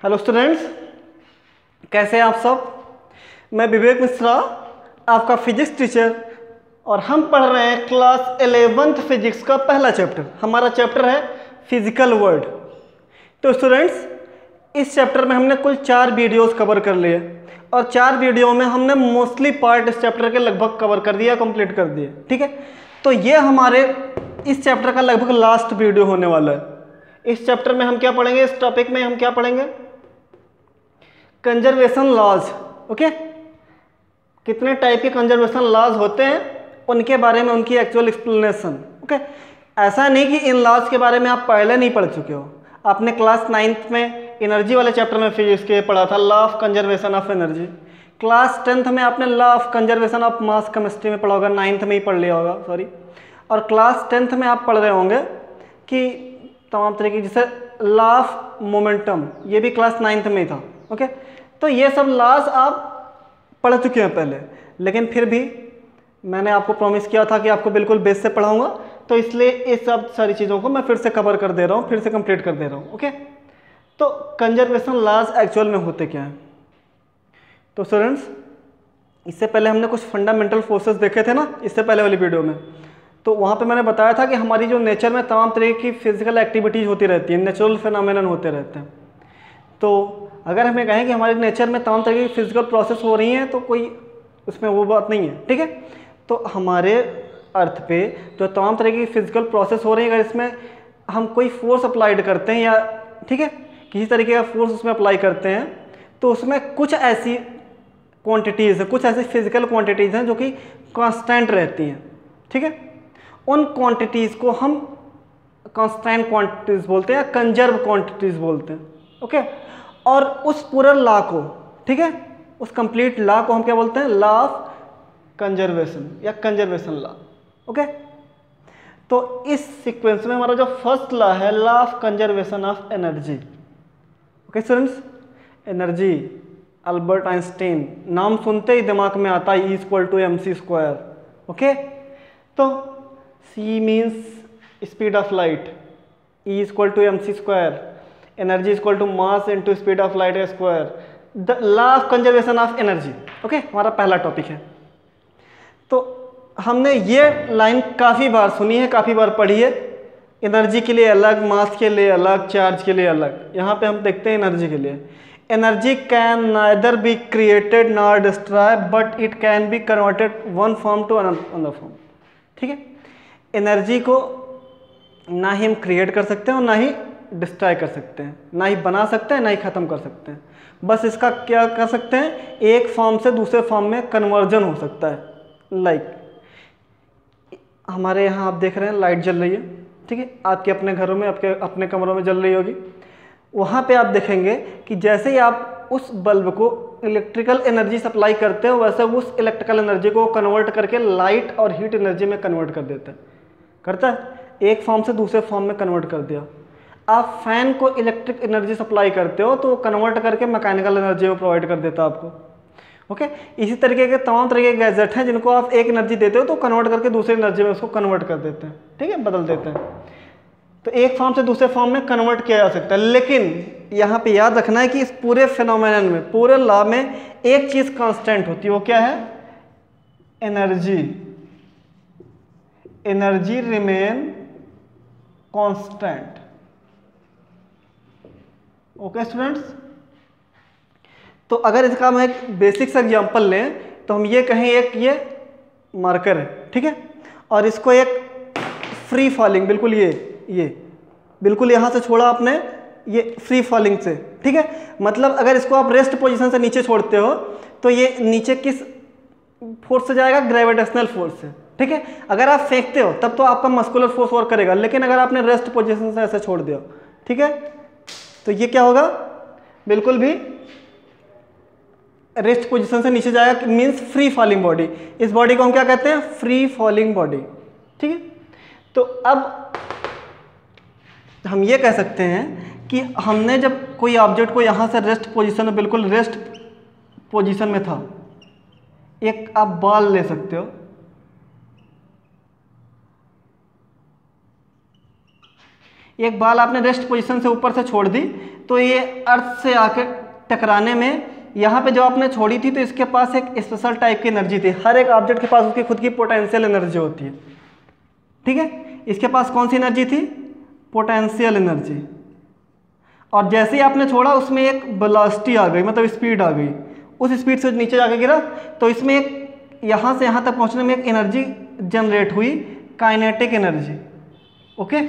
Hello students, कैसे हैं आप सब। मैं विवेक मिश्रा, आपका फिजिक्स टीचर, और हम पढ़ रहे हैं क्लास 11th फिजिक्स का पहला चैप्टर। हमारा चैप्टर है फिजिकल वर्ल्ड। तो स्टूडेंट्स, इस चैप्टर में हमने कुल 4 वीडियोस कवर कर लिए और 4 वीडियो में हमने मोस्टली पार्ट इस चैप्टर के लगभग कवर कर दिया, कंप्लीट कर दिए। ठीक है, तो ये हमारे इस चैप्टर का लगभग लास्ट वीडियो होने वाला है। इस चैप्टर में हम क्या पढ़ेंगे, इस टॉपिक में हम क्या पढ़ेंगे, कंजर्वेशन लॉज। ओके, कितने टाइप के कंजर्वेशन लॉज होते हैं, उनके बारे में उनकी एक्चुअल एक्सप्लेनेशन। ओके, ऐसा नहीं कि इन लॉज के बारे में आप पहले नहीं पढ़ चुके हो। आपने क्लास 9th में एनर्जी वाले चैप्टर में फिजिक्स के पढ़ा था, law of conservation of energy. Class 10th में आपने law of conservation of mass chemistry में पढ़ा होगा, 9th में ही पढ़ लिया होगा, सॉरी। और क्लास 10th में आप पढ़ रहे होंगे कि तमाम तरह की, जैसे लॉ ऑफ मोमेंटम, ये भी क्लास 9th में ही था। ओके, तो ये सब लॉज आप पढ़ चुके हैं पहले, लेकिन फिर भी मैंने आपको प्रॉमिस किया था कि आपको बिल्कुल बेस से पढ़ाऊंगा, तो इसलिए इस सब सारी चीज़ों को मैं फिर से कवर कर दे रहा हूँ, फिर से कंप्लीट कर दे रहा हूँ। ओके, तो कंजर्वेशन लॉज एक्चुअल में होते क्या हैं। तो स्टूडेंट्स, इससे पहले हमने कुछ फंडामेंटल फोर्सेस देखे थे ना, इससे पहले वाली वीडियो में। तो वहाँ पे मैंने बताया था कि हमारी जो नेचर में तमाम तरह की फिजिकल एक्टिविटीज़ होती रहती हैं, नेचुरल फिनोमेनन होते रहते हैं। तो अगर हमें कहें कि हमारे नेचर में तमाम तरह की फिजिकल प्रोसेस हो रही हैं, तो कोई उसमें वो बात नहीं है। ठीक है, तो हमारे अर्थ पे जो तमाम तरह की फिजिकल प्रोसेस हो रही है, अगर इसमें हम कोई फोर्स अप्लाइड करते हैं, या ठीक है किसी तरीके का फोर्स उसमें अप्लाई करते हैं, तो उसमें कुछ ऐसी क्वांटिटीज़ हैं, कुछ ऐसी फिजिकल क्वांटिटीज़ हैं जो कि कांस्टेंट रहती हैं। ठीक है, उन क्वांटिटीज़ को हम कांस्टेंट क्वांटिटीज़ बोलते हैं या कंजर्व क्वांटिटीज़ बोलते हैं। ओके, और उस पूरे लॉ को, ठीक है, उस कंप्लीट लॉ को हम क्या बोलते हैं, लॉ ऑफ कंजर्वेशन या कंजर्वेशन लॉ। ओके, तो इस सीक्वेंस में हमारा जो फर्स्ट लॉ है, law of conservation of energy. Okay students, energy, Albert Einstein, नाम सुनते ही दिमाग में आता है E=mc²। ओके, तो C means speed of light, E=mc², energy equal to mass into speed of light square, the law of conservation of energy. Okay, हमारा पहला topic है। तो हमने ये लाइन काफ़ी बार सुनी है, काफ़ी बार पढ़ी है। एनर्जी के लिए अलग, मास के लिए अलग, चार्ज के लिए अलग। यहाँ पे हम देखते हैं एनर्जी के लिए, energy can neither be created nor destroy but it can be converted one form to another form. ठीक है, एनर्जी को ना ही हम क्रिएट कर सकते हैं और ना ही डिस्ट्रॉय कर सकते हैं, ना ही बना सकते हैं ना ही ख़त्म कर सकते हैं। बस इसका क्या कर सकते हैं, एक फॉर्म से दूसरे फॉर्म में कन्वर्जन हो सकता है। लाइक हमारे यहाँ आप देख रहे हैं लाइट जल रही है, ठीक है, आपके अपने घरों में, आपके अपने कमरों में जल रही होगी। वहाँ पे आप देखेंगे कि जैसे ही आप उस बल्ब को इलेक्ट्रिकल एनर्जी सप्लाई करते हो, वैसे उस इलेक्ट्रिकल एनर्जी को कन्वर्ट करके लाइट और हीट एनर्जी में कन्वर्ट कर देता है, करता है, एक फॉर्म से दूसरे फॉर्म में कन्वर्ट कर दिया। आप फैन को इलेक्ट्रिक एनर्जी सप्लाई करते हो तो वो कन्वर्ट करके मैकेनिकल एनर्जी में प्रोवाइड कर देता है आपको। ओके, इसी तरीके के तमाम तरह के गैजेट हैं जिनको आप एक एनर्जी देते हो तो कन्वर्ट करके दूसरी एनर्जी में उसको कन्वर्ट कर देते हैं। ठीक है, बदल देते हैं। तो एक फॉर्म से दूसरे फॉर्म में कन्वर्ट किया जा सकता है, लेकिन यहाँ पे याद रखना है कि इस पूरे फिनोमेनन में, पूरे लॉ में एक चीज़ कांस्टेंट होती है। वो क्या है, energy. Energy remain constant. Okay students, तो अगर इसका हम एक बेसिक सा एग्जांपल लें तो हम ये कहें, एक ये मार्कर है, ठीक है, और इसको एक फ्री फॉलिंग, बिल्कुल ये बिल्कुल यहाँ से छोड़ा आपने, ये फ्री फॉलिंग से, ठीक है, मतलब अगर इसको आप रेस्ट पोजीशन से नीचे छोड़ते हो तो ये नीचे किस फोर्स से जाएगा, ग्रेविटेशनल फोर्स से। ठीक है, अगर आप फेंकते हो तब तो आपका मस्कुलर फोर्स वर्क करेगा, लेकिन अगर आपने रेस्ट पोजीशन से ऐसे छोड़ दिया, ठीक है, तो ये क्या होगा, बिल्कुल भी रेस्ट पोजीशन से नीचे जाएगा, मींस फ्री फॉलिंग बॉडी। इस बॉडी को हम क्या कहते हैं, फ्री फॉलिंग बॉडी। ठीक है, तो अब हम ये कह सकते हैं कि हमने जब कोई ऑब्जेक्ट को यहाँ से रेस्ट पोजीशन में, बिल्कुल रेस्ट पोजीशन में था, एक आप बॉल ले सकते हो, एक बाल आपने रेस्ट पोजीशन से ऊपर से छोड़ दी तो ये अर्थ से आके टकराने में यहाँ पे जो आपने छोड़ी थी तो इसके पास एक स्पेशल टाइप की एनर्जी थी। हर एक ऑब्जेक्ट के पास उसकी खुद की पोटेंशियल एनर्जी होती है, ठीक है। इसके पास कौन सी एनर्जी थी? Potential energy. और जैसे ही आपने छोड़ा उसमें एक वेलोसिटी आ गई, मतलब स्पीड आ गई, उस स्पीड से नीचे जाके गिरा तो इसमें एक यहाँ से यहाँ तक पहुँचने में एक एनर्जी जनरेट हुई, काइनेटिक एनर्जी। ओके,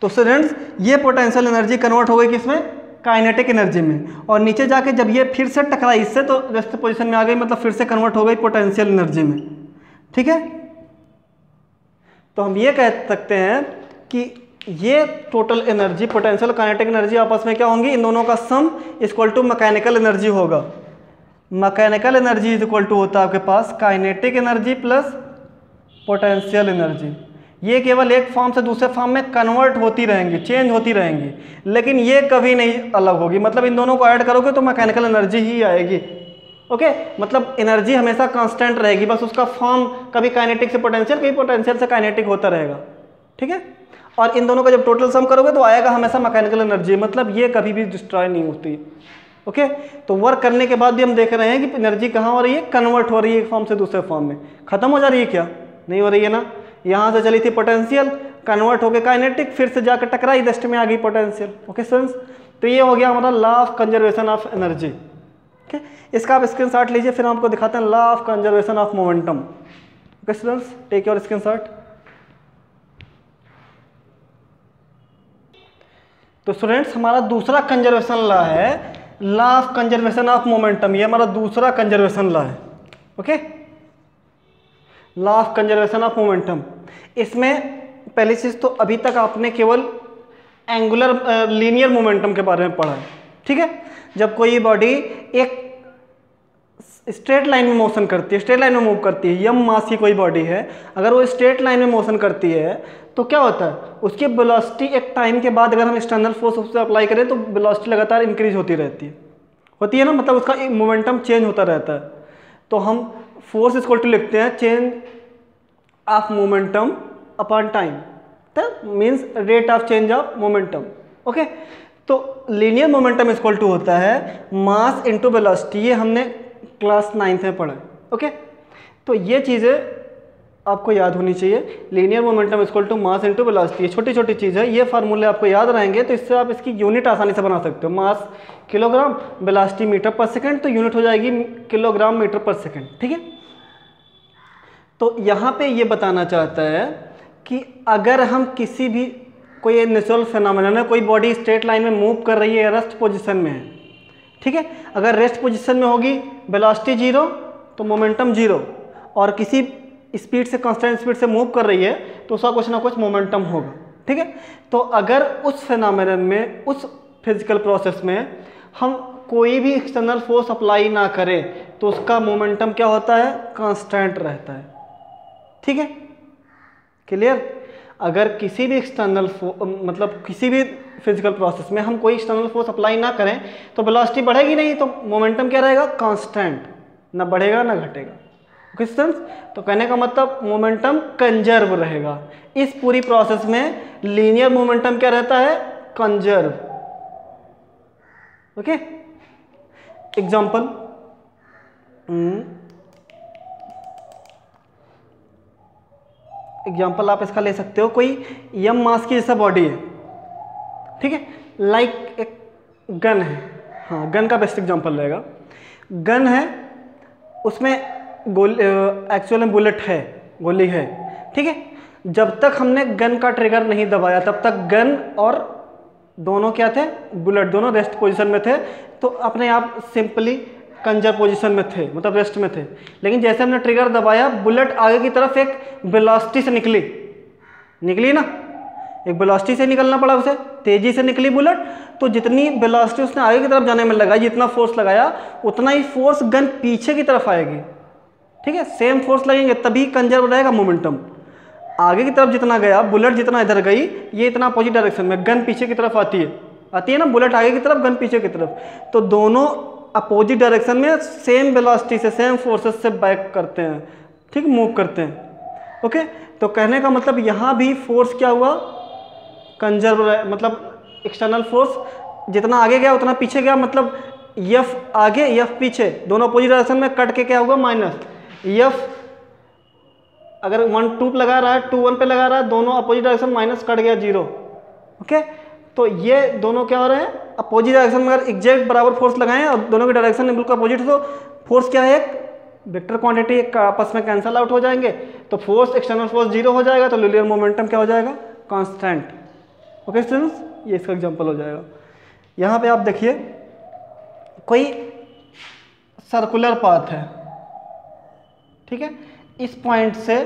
तो स्टूडेंट्स ये पोटेंशियल एनर्जी कन्वर्ट हो गई किसमें? काइनेटिक एनर्जी में। और नीचे जाके जब ये फिर से टकराई इससे तो रेस्ट पोजीशन में आ गई, मतलब फिर से कन्वर्ट हो गई पोटेंशियल एनर्जी में, ठीक है। तो हम ये कह सकते हैं कि ये टोटल एनर्जी, पोटेंशियल और काइनेटिक एनर्जी आपस में क्या होंगी? इन दोनों का sum equal to mechanical energy होगा। Mechanical energy is equal to होता है आपके पास kinetic energy plus potential energy. ये केवल एक फॉर्म से दूसरे फॉर्म में कन्वर्ट होती रहेंगी, चेंज होती रहेंगी, लेकिन ये कभी नहीं अलग होगी। मतलब इन दोनों को ऐड करोगे तो मैकेनिकल एनर्जी ही आएगी। ओके, मतलब एनर्जी हमेशा कांस्टेंट रहेगी, बस उसका फॉर्म कभी काइनेटिक से पोटेंशियल, कभी पोटेंशियल से काइनेटिक होता रहेगा, ठीक है। और इन दोनों का जब टोटल सम करोगे तो आएगा हमेशा मैकेनिकल एनर्जी, मतलब ये कभी भी डिस्ट्रॉय नहीं होती। ओके, तो वर्क करने के बाद भी हम देख रहे हैं कि एनर्जी कहाँ हो रही है? कन्वर्ट हो रही है एक फॉर्म से दूसरे फॉर्म में। खत्म हो जा रही है क्या? नहीं हो रही है ना। यहाँ से चली थी पोटेंशियल, कन्वर्ट होकर काइनेटिक, फिर से जाकर टकराई, रेस्ट में आ गई पोटेंशियल। ओके स्टूडेंट्स, तो ये हो गया हमारा law of conservation of energy. Okay, इसका आप स्क्रीनशॉट लीजिए, फिर हम आपको दिखाते हैं law of conservation of momentum. Okay students, take your screenshot. तो स्टूडेंट्स हमारा दूसरा कंजर्वेशन लॉ है law of conservation of momentum. ये हमारा दूसरा कंजर्वेशन लॉ है। Okay, law of conservation of momentum. इसमें पहली चीज तो अभी तक आपने केवल एंगुलर लीनियर मोमेंटम के बारे में पढ़ा है, ठीक है। जब कोई बॉडी एक स्ट्रेट लाइन में मोशन करती है, स्ट्रेट लाइन में मूव करती है, यम मास की कोई बॉडी है, अगर वो स्ट्रेट लाइन में मोशन करती है तो क्या होता है? उसकी वेलोसिटी एक टाइम के बाद अगर हम एक्सटर्नल फोर्स उस पर अप्लाई करें तो वेलोसिटी लगातार इंक्रीज होती होती है ना, मतलब उसका मोमेंटम चेंज होता रहता है। तो हम फोर्स इक्वल टू लिखते हैं change of momentum upon time, तो means rate of change of momentum. Okay, तो लीनियर मोमेंटम इक्वल टू होता है मास इनटू वेलोसिटी। ये हमने क्लास 9th में पढ़ा है। ओके, तो ये चीज़ें आपको याद होनी चाहिए। Linear momentum equal to mass into velocity, छोटी छोटी चीज़ है, ये फार्मूले आपको याद रहेंगे तो इससे आप इसकी यूनिट आसानी से बना सकते हो। मास किलोग्राम, वेलोसिटी मीटर पर सेकंड, तो यूनिट हो जाएगी किलोग्राम मीटर पर सेकंड, ठीक है। तो यहाँ पे ये बताना चाहता है कि अगर हम किसी भी कोई नेचुरल फिनोमेनन है, कोई बॉडी स्ट्रेट लाइन में मूव कर रही है, रेस्ट पोजीशन में है, ठीक है। अगर रेस्ट पोजीशन में होगी वेलोसिटी 0 तो मोमेंटम 0, और किसी स्पीड से कांस्टेंट स्पीड से मूव कर रही है तो उसका कुछ ना कुछ मोमेंटम होगा, ठीक है। तो अगर उस फिनोमेनन में, उस फिजिकल प्रोसेस में हम कोई भी एक्सटर्नल फोर्स अप्लाई ना करें तो उसका मोमेंटम क्या होता है? कांस्टेंट रहता है, ठीक है। क्लियर? अगर किसी भी एक्सटर्नल मतलब किसी भी फिजिकल प्रोसेस में हम कोई एक्सटर्नल फोर्स अप्लाई ना करें तो वेलोसिटी बढ़ेगी नहीं, तो मोमेंटम क्या रहेगा? कांस्टेंट, ना बढ़ेगा ना घटेगा। ओके स्टूडेंट्स, तो कहने का मतलब मोमेंटम कंजर्व रहेगा। इस पूरी प्रोसेस में लीनियर मोमेंटम क्या रहता है? कंजर्व। ओके, एग्जांपल, आप इसका ले सकते हो। कोई यम मास की जैसा बॉडी है, ठीक है, लाइक एक गन है। हाँ, गन का बेस्ट एग्जांपल रहेगा। गन है, उसमें एक्चुअल में बुलेट है, गोली है, ठीक है। जब तक हमने गन का ट्रिगर नहीं दबाया तब तक गन और दोनों क्या थे? बुलेट, दोनों रेस्ट पोजीशन में थे, तो अपने आप सिंपली कंजर पोजीशन में थे, मतलब रेस्ट में थे। लेकिन जैसे हमने ट्रिगर दबाया, बुलेट आगे की तरफ एक वेलोसिटी से निकली ना, एक वेलोसिटी से निकलना पड़ा उसे, तेजी से निकली बुलेट, तो जितनी वेलोसिटी उसने आगे की तरफ जाने में लगाई, जितना फोर्स लगाया उतना ही फोर्स गन पीछे की तरफ आएगी, ठीक है। सेम फोर्स लगेंगे तभी कंजर्व रहेगा मोमेंटम। आगे की तरफ जितना गया, बुलेट जितना इधर गई, ये इतना अपोजिट डायरेक्शन में, गन पीछे की तरफ आती है ना, बुलेट आगे की तरफ, गन पीछे की तरफ, तो दोनों अपोजिट डायरेक्शन में सेम वेलोसिटी से, सेम फोर्सेस से बैक करते हैं, ठीक, मूव करते हैं। ओके, तो कहने का मतलब यहाँ भी फोर्स क्या हुआ? कंजर्व, मतलब एक्सटर्नल फोर्स जितना आगे गया उतना पीछे गया, मतलब एफ आगे एफ पीछे, दोनों अपोजिट डायरेक्शन में कट के क्या होगा माइनस एफ, अगर 1 2 पे लगा रहा है 2 1 पे लगा रहा है, दोनों अपोजिट डायरेक्शन माइनस कट गया 0। ओके, तो ये दोनों क्या हो रहे हैं अपोजिट डायरेक्शन में, अगर एग्जैक्ट बराबर फोर्स लगाएं और दोनों के डायरेक्शन बिल्कुल अपोजिट, तो फोर्स क्या है एक वेक्टर क्वांटिटी आपस में कैंसल आउट हो जाएंगे, तो फोर्स एक्सटर्नल फोर्स 0 हो जाएगा, तो लिनियर मोमेंटम क्या हो जाएगा कांस्टेंट। ओके स्टूडेंट्स, ये इसका एग्जांपल हो जाएगा। यहाँ पे आप देखिए कोई सर्कुलर पाथ है, ठीक है, इस पॉइंट से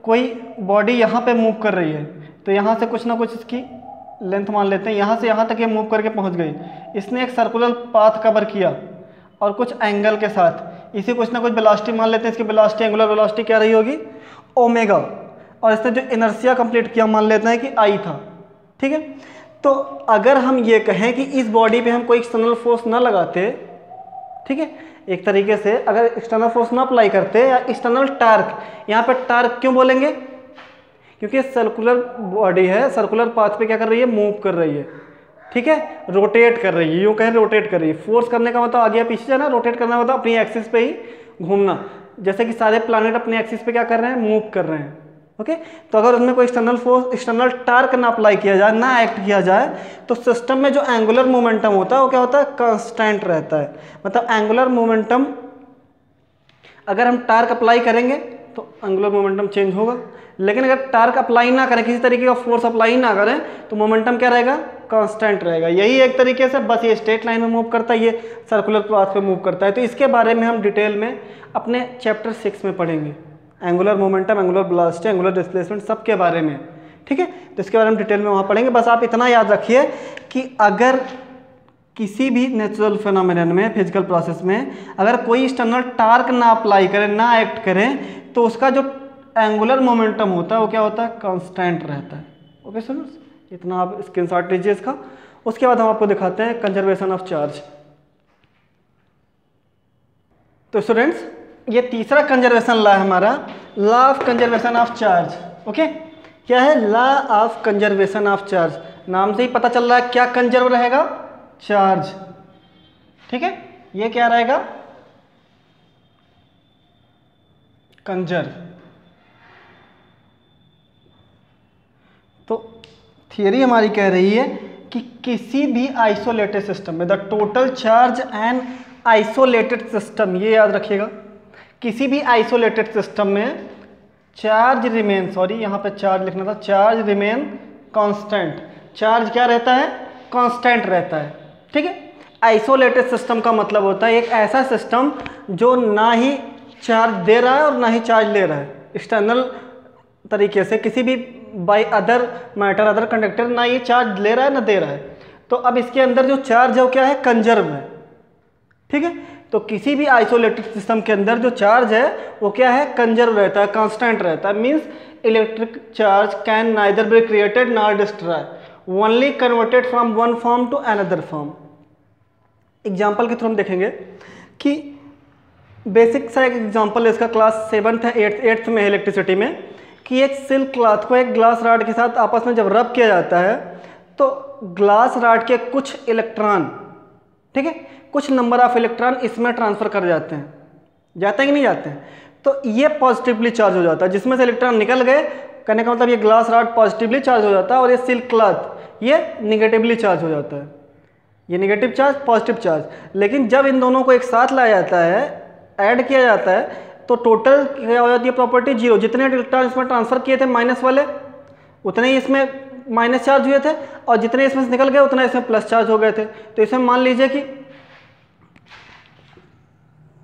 कोई बॉडी यहाँ पे मूव कर रही है, तो यहाँ से कुछ ना कुछ इसकी लेंथ मान लेते हैं, यहाँ से यहाँ तक ये मूव करके पहुँच गई, इसने एक सर्कुलर पाथ कवर किया और कुछ एंगल के साथ, इसी कुछ ना कुछ वेलोसिटी मान लेते हैं, इसकी वेलोसिटी एंगुलर वेलोसिटी क्या रही होगी ओमेगा, और इसने जो इनर्शिया कंप्लीट किया मान लेते हैं कि आई था, ठीक है। तो अगर हम ये कहें कि इस बॉडी पे हम कोई एक्सटर्नल फोर्स ना लगाते, ठीक है, एक तरीके से अगर एक्सटर्नल फोर्स ना अप्लाई करते या एक्सटर्नल टार्क, यहाँ पे टार्क क्यों बोलेंगे, क्योंकि सर्कुलर बॉडी है, सर्कुलर पाथ पे क्या कर रही है मूव कर रही है, ठीक है, रोटेट कर रही है, यूँ कहें रोटेट कर रही है। फोर्स करने का मतलब आगे पीछे जाना, रोटेट करना मतलब अपनी एक्सिस पे ही घूमना, जैसे कि सारे प्लैनेट अपनी एक्सिस पे क्या कर रहे हैं मूव कर रहे हैं। ओके, तो अगर उसमें कोई एक्सटर्नल फोर्स एक्सटर्नल टार्क ना अप्लाई किया जाए, ना एक्ट किया जाए, तो सिस्टम में जो एंगुलर मोमेंटम होता है वो क्या होता है कांस्टेंट रहता है। मतलब एंगुलर मोमेंटम अगर हम टार्क अप्लाई करेंगे तो एंगुलर मोमेंटम चेंज होगा, लेकिन अगर टार्क अप्लाई ना करें, किसी तरीके का फोर्स अप्लाई ना करें, तो मोमेंटम क्या रहेगा कांस्टेंट रहेगा। यही एक तरीके से बस ये स्ट्रेट लाइन में मूव करता है, ये सर्कुलर पाथ पे मूव करता है। तो इसके बारे में हम डिटेल में अपने चैप्टर 6 में पढ़ेंगे, angular momentum, angular velocity, angular displacement, सब के बारे में, ठीक है। तो इसके बारे में डिटेल में वहाँ पढ़ेंगे। बस आप इतना याद रखिए कि अगर किसी भी नेचुरल फिनोमेनन में, फिजिकल प्रोसेस में, अगर कोई एक्सटर्नल टार्क ना अप्लाई करें, ना एक्ट करें, तो उसका जो एंगुलर मोमेंटम होता है वो क्या होता है कांस्टेंट रहता है। ओके स्टूडेंट्स, इतना आप स्क्रीनशॉट लीजिए इसका। उसके बाद हम आपको दिखाते हैं कंजर्वेशन ऑफ चार्ज। तो स्टूडेंट्स, ये तीसरा कंजर्वेशन लॉ है हमारा, law of conservation of charge. Okay, क्या है law of conservation of charge, नाम से ही पता चल रहा है क्या कंजर्व रहेगा चार्ज, ठीक है, ये क्या रहेगा कंजर्व। तो थियरी हमारी कह रही है कि किसी भी आइसोलेटेड सिस्टम में the total charge and isolated system, ये याद रखिएगा, किसी भी आइसोलेटेड सिस्टम में चार्ज रिमेन, सॉरी यहाँ पे चार्ज लिखना था, चार्ज रिमेन कांस्टेंट, चार्ज क्या रहता है कांस्टेंट रहता है, ठीक है। आइसोलेटेड सिस्टम का मतलब होता है एक ऐसा सिस्टम जो ना ही चार्ज दे रहा है और ना ही चार्ज ले रहा है, एक्सटर्नल तरीके से किसी भी by other matter, other conductor, ना ये चार्ज ले रहा है ना दे रहा है। तो अब इसके अंदर जो चार्ज है वो क्या है कंजर्व है, ठीक है। तो किसी भी आइसोलेटेड सिस्टम के अंदर जो चार्ज है वो क्या है कंजर्व रहता है, कांस्टेंट रहता है। Means electric charge can neither be created nor destroy, only converted from one form to another form. Example के थ्रू हम देखेंगे कि बेसिक सा एक एग्जाम्पल है इसका, क्लास 7th है 8th में है इलेक्ट्रिसिटी में, कि एक सिल्क क्लॉथ को एक ग्लास रॉड के साथ आपस में जब रब किया जाता है तो ग्लास रॉड के कुछ इलेक्ट्रॉन, ठीक है, कुछ नंबर ऑफ इलेक्ट्रॉन इसमें ट्रांसफर कर जाते हैं, जाते हैं कि नहीं जाते हैं, तो ये पॉजिटिवली चार्ज हो जाता है, जिसमें से इलेक्ट्रॉन निकल गए, कहने का मतलब ये ग्लास रॉड पॉजिटिवली चार्ज हो जाता है, और ये सिल्क क्लॉथ ये निगेटिवली चार्ज हो जाता है, ये निगेटिव चार्ज पॉजिटिव चार्ज। लेकिन जब इन दोनों को एक साथ लाया जाता है, ऐड किया जाता है, तो टोटल क्या हो जाती है प्रॉपर्टी जीरो, जितने इलेक्ट्रॉन इसमें ट्रांसफर किए थे माइनस वाले उतने ही इसमें माइनस चार्ज हुए थे, और जितने इसमें से निकल गए उतना इसमें प्लस चार्ज हो गए थे। तो इसमें मान लीजिए कि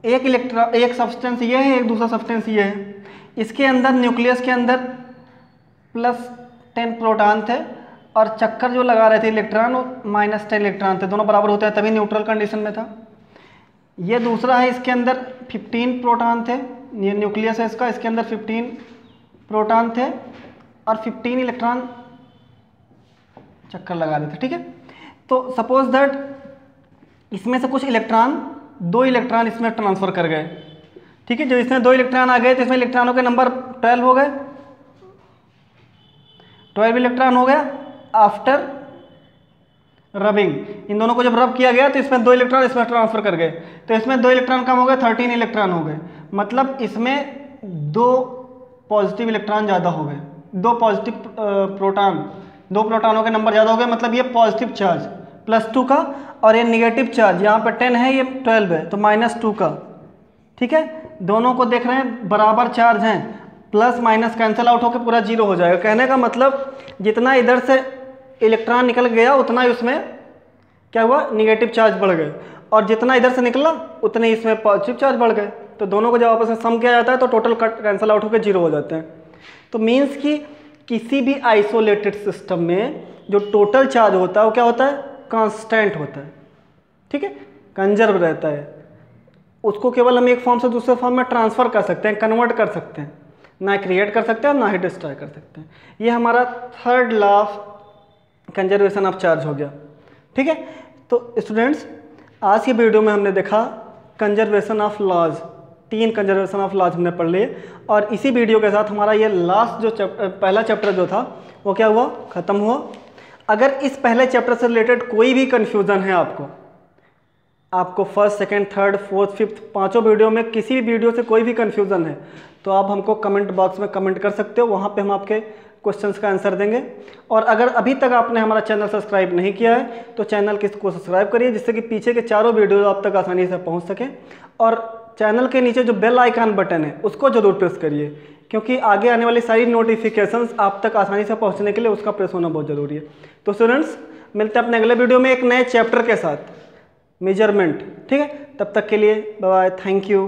एक इलेक्ट्रॉन, एक सब्सटेंस ये है, एक दूसरा सब्सटेंस ये है, इसके अंदर न्यूक्लियस के अंदर +10 प्रोटॉन थे, और चक्कर जो लगा रहे थे इलेक्ट्रॉन वो -10 इलेक्ट्रॉन थे, दोनों बराबर होते हैं तभी न्यूट्रल कंडीशन में था। ये दूसरा है, इसके अंदर 15 प्रोटॉन थे, ये न्यूक्लियस है इसका, इसके अंदर 15 प्रोटॉन थे और 15 इलेक्ट्रॉन चक्कर लगा रहे थे, ठीक है। तो सपोज दैट इसमें से कुछ इलेक्ट्रॉन, 2 इलेक्ट्रॉन इसमें ट्रांसफर कर गए, ठीक है। जो इसमें 2 इलेक्ट्रॉन आ गए तो इसमें इलेक्ट्रॉनों के नंबर 12 हो गए, 12 इलेक्ट्रॉन हो गया, आफ्टर रबिंग, इन दोनों को जब रब किया गया तो इसमें 2 इलेक्ट्रॉन इसमें ट्रांसफर कर गए, तो इसमें 2 इलेक्ट्रॉन कम हो गए, 13 इलेक्ट्रॉन हो गए, मतलब इसमें 2 पॉजिटिव इलेक्ट्रॉन ज़्यादा हो गए, 2 पॉजिटिव प्रोटॉन, 2 प्रोटॉनों के नंबर ज़्यादा हो गए, मतलब ये पॉजिटिव चार्ज +2 का, और ये निगेटिव चार्ज यहाँ पर 10 है, ये 12 है, तो -2 का। ठीक है, दोनों को देख रहे हैं बराबर चार्ज हैं, प्लस माइनस कैंसिल आउट होकर पूरा 0 हो जाएगा। कहने का मतलब जितना इधर से इलेक्ट्रॉन निकल गया उतना ही उसमें क्या हुआ, निगेटिव चार्ज बढ़ गए, और जितना इधर से निकला उतने इसमें पॉजिटिव चार्ज बढ़ गए। तो दोनों को जब आपस में सम किया जाता है तो टोटल कट कैंसिल आउट होकर 0 हो जाते हैं। तो मीन्स कि किसी भी आइसोलेटेड सिस्टम में जो टोटल चार्ज होता है वो क्या होता है, कांस्टेंट होता है। ठीक है, कंजर्व रहता है, उसको केवल हम एक फॉर्म से दूसरे फॉर्म में ट्रांसफ़र कर सकते हैं, कन्वर्ट कर सकते हैं, ना क्रिएट कर सकते हैं ना ही डिस्ट्रॉय कर सकते हैं। ये हमारा third law of conservation of charge हो गया। ठीक है, तो स्टूडेंट्स आज की वीडियो में हमने देखा conservation of laws, 3 conservation of laws हमने पढ़ लिए, और इसी वीडियो के साथ हमारा ये लास्ट जो पहला चैप्टर जो था वो क्या हुआ, ख़त्म हुआ। अगर इस पहले चैप्टर से रिलेटेड कोई भी कन्फ्यूज़न है आपको first, second, third, fourth, fifth 5 video में किसी भी वीडियो से कोई भी कन्फ्यूज़न है तो आप हमको कमेंट बॉक्स में कमेंट कर सकते हो, वहाँ पे हम आपके क्वेश्चंस का आंसर देंगे। और अगर अभी तक आपने हमारा चैनल सब्सक्राइब नहीं किया है तो चैनल को सब्सक्राइब करिए, जिससे कि पीछे के चारों वीडियो आप तक आसानी से पहुँच सकें। और चैनल के नीचे जो बेल आइकन बटन है उसको ज़रूर प्रेस करिए, क्योंकि आगे आने वाली सारी नोटिफिकेशंस आप तक आसानी से पहुँचने के लिए उसका प्रेस होना बहुत ज़रूरी है। तो स्टूडेंट्स मिलते हैं अपने अगले वीडियो में एक नए चैप्टर के साथ, मेजरमेंट। ठीक है, तब तक के लिए बाय बाय, थैंक यू।